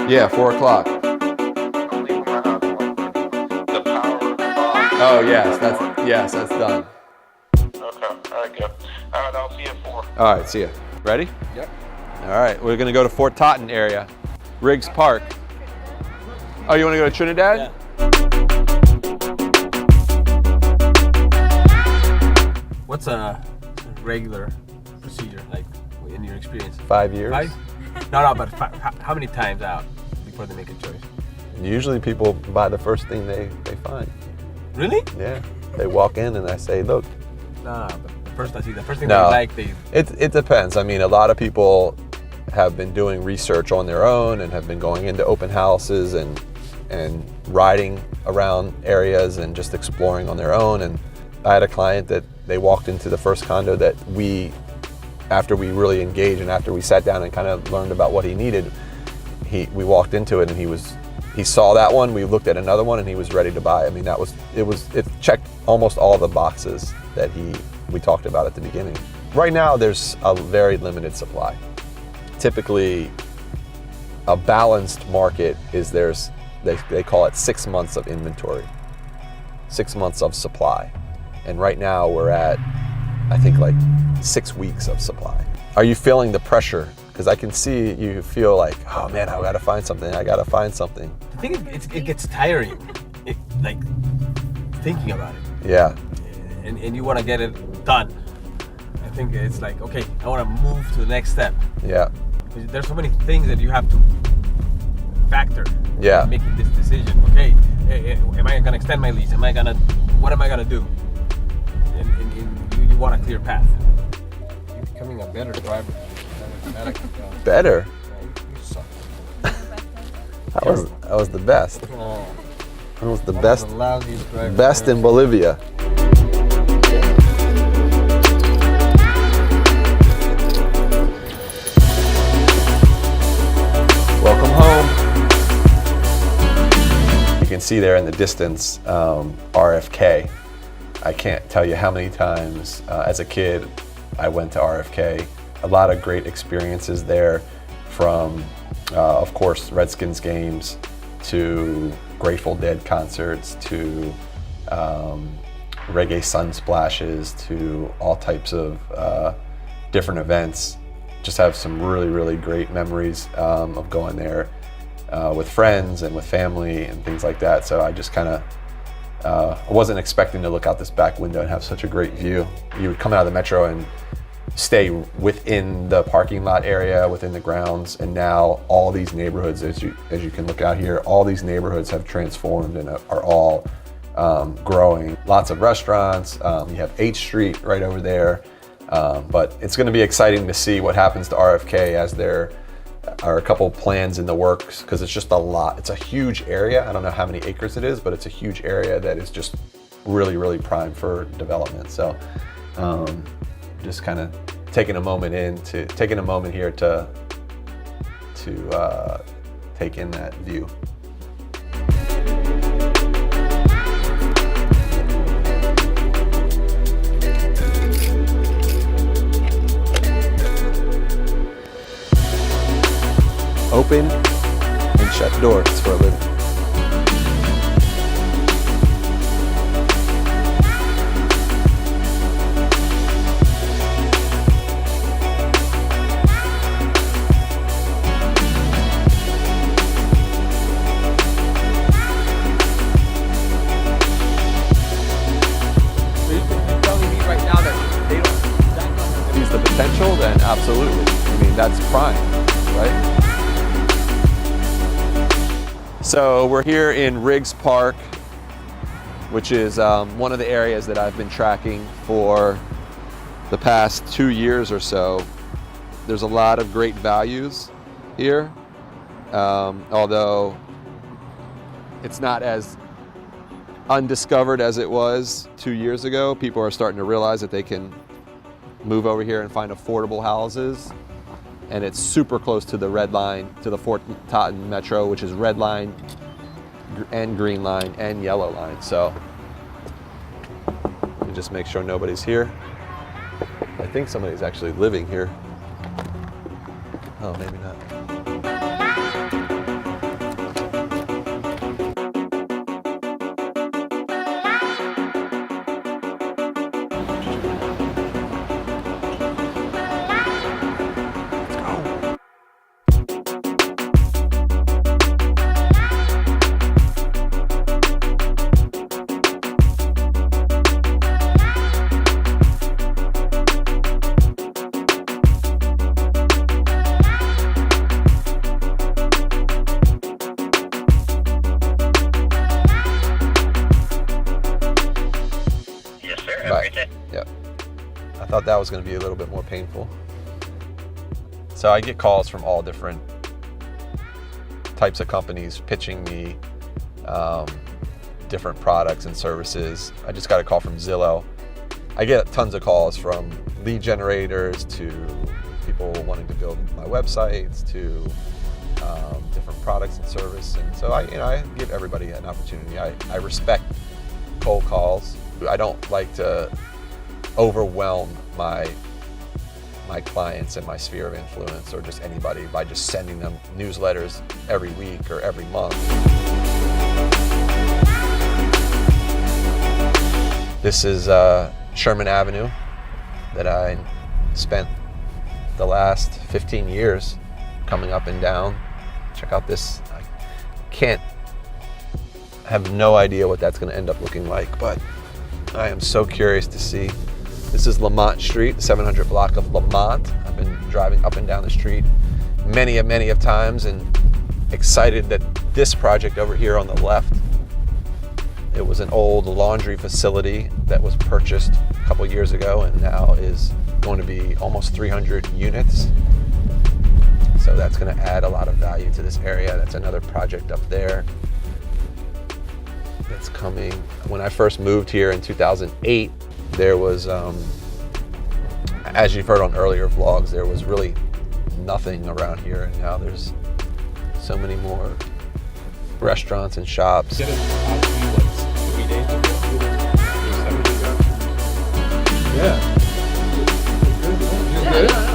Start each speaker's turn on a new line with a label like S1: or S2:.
S1: Yeah, 4 o'clock.
S2: I'm leaving my house. The power of the bomb.
S1: Oh, yes, that's done.
S2: Okay, all right, good. All right, I'll see you at 4.
S1: All right, see ya. Ready?
S3: Yep.
S1: All right, we're gonna go to Fort Totten area, Riggs Park. Oh, you wanna go to Trinidad?
S3: Yeah. What's a regular procedure like in your experience?
S1: 5 years.
S3: 5? No, but how many times out before they make a choice?
S1: Usually people buy the first thing they find.
S3: Really?
S1: Yeah. They walk in and I say, look.
S3: No, but the first thing
S1: No.
S3: they like, they.
S1: It depends. I mean, a lot of people have been doing research on their own and have been going into open houses and riding around areas and just exploring on their own. And I had a client that they walked into the first condo that after we really engaged and after we sat down and kind of learned about what he needed, we walked into it and he saw that one, we looked at another one and he was ready to buy. I mean, it checked almost all the boxes that we talked about at the beginning. Right now, there's a very limited supply. Typically, a balanced market is they call it 6 months of inventory, 6 months of supply. And right now we're at, I think, like 6 weeks of supply. Are you feeling the pressure? Because I can see you feel like, oh man, I gotta find something.
S3: I think it gets tiring, like thinking about it.
S1: Yeah.
S3: And you want to get it done. I think it's like, okay, I want to move to the next step.
S1: Yeah.
S3: There's so many things that you have to factor.
S1: Yeah.
S3: In making this decision. Okay, am I gonna extend my lease? What am I gonna do? And you want a clear path. You're becoming a better driver.
S1: Better?
S3: Yeah, you suck.
S1: That was the best.
S3: Oh,
S1: That was the
S3: I was
S1: best.
S3: the loudest driver
S1: Best
S3: ever.
S1: in Bolivia. Welcome home. You can see there in the distance, RFK. I can't tell you how many times as a kid I went to RFK. A lot of great experiences there, from of course Redskins games to Grateful Dead concerts to reggae sunsplashes to all types of different events. Just have some really great memories of going there with friends and with family and things like that. So I just kind of I wasn't expecting to look out this back window and have such a great view. You would come out of the metro and stay within the parking lot area, within the grounds, and now all these neighborhoods, as you can look out here, all these neighborhoods have transformed and are all growing. Lots of restaurants. You have H Street right over there, but it's going to be exciting to see what happens to RFK, as there are a couple plans in the works, because it's just a lot. It's a huge area. I don't know how many acres it is, but it's a huge area that is just really prime for development. So just kind of taking a moment here to take in that view. Open and shut doors for a living. Sees the potential, then absolutely. I mean, that's prime, right? So we're here in Riggs Park, which is one of the areas that I've been tracking for the past 2 years or so. There's a lot of great values here, although it's not as undiscovered as it was 2 years ago. People are starting to realize that they can move over here and find affordable houses. And it's super close to the red line, to the Fort Totten Metro, which is red line and green line and yellow line. So let me just make sure nobody's here. I think somebody's actually living here. Oh, maybe not. thought that was going to be a little bit more painful. So I get calls from all different types of companies pitching me different products and services. I just got a call from Zillow. I get tons of calls from lead generators to people wanting to build my websites to different products and service. And so I give everybody an opportunity. I respect cold calls. I don't like to overwhelm my clients and my sphere of influence, or just anybody, by just sending them newsletters every week or every month. This is Sherman Avenue that I spent the last 15 years coming up and down. Check out this. I have no idea what that's going to end up looking like, but I am so curious to see. This is Lamont Street, the 700 block of Lamont. I've been driving up and down the street many of times, and excited that this project over here on the left, it was an old laundry facility that was purchased a couple years ago and now is going to be almost 300 units. So that's going to add a lot of value to this area. That's another project up there that's coming. When I first moved here in 2008, there was, as you've heard on earlier vlogs, there was really nothing around here, and now there's so many more restaurants and shops.
S3: Get it out to you like 3 days ago? 7 days ago?
S1: Yeah.
S3: You good?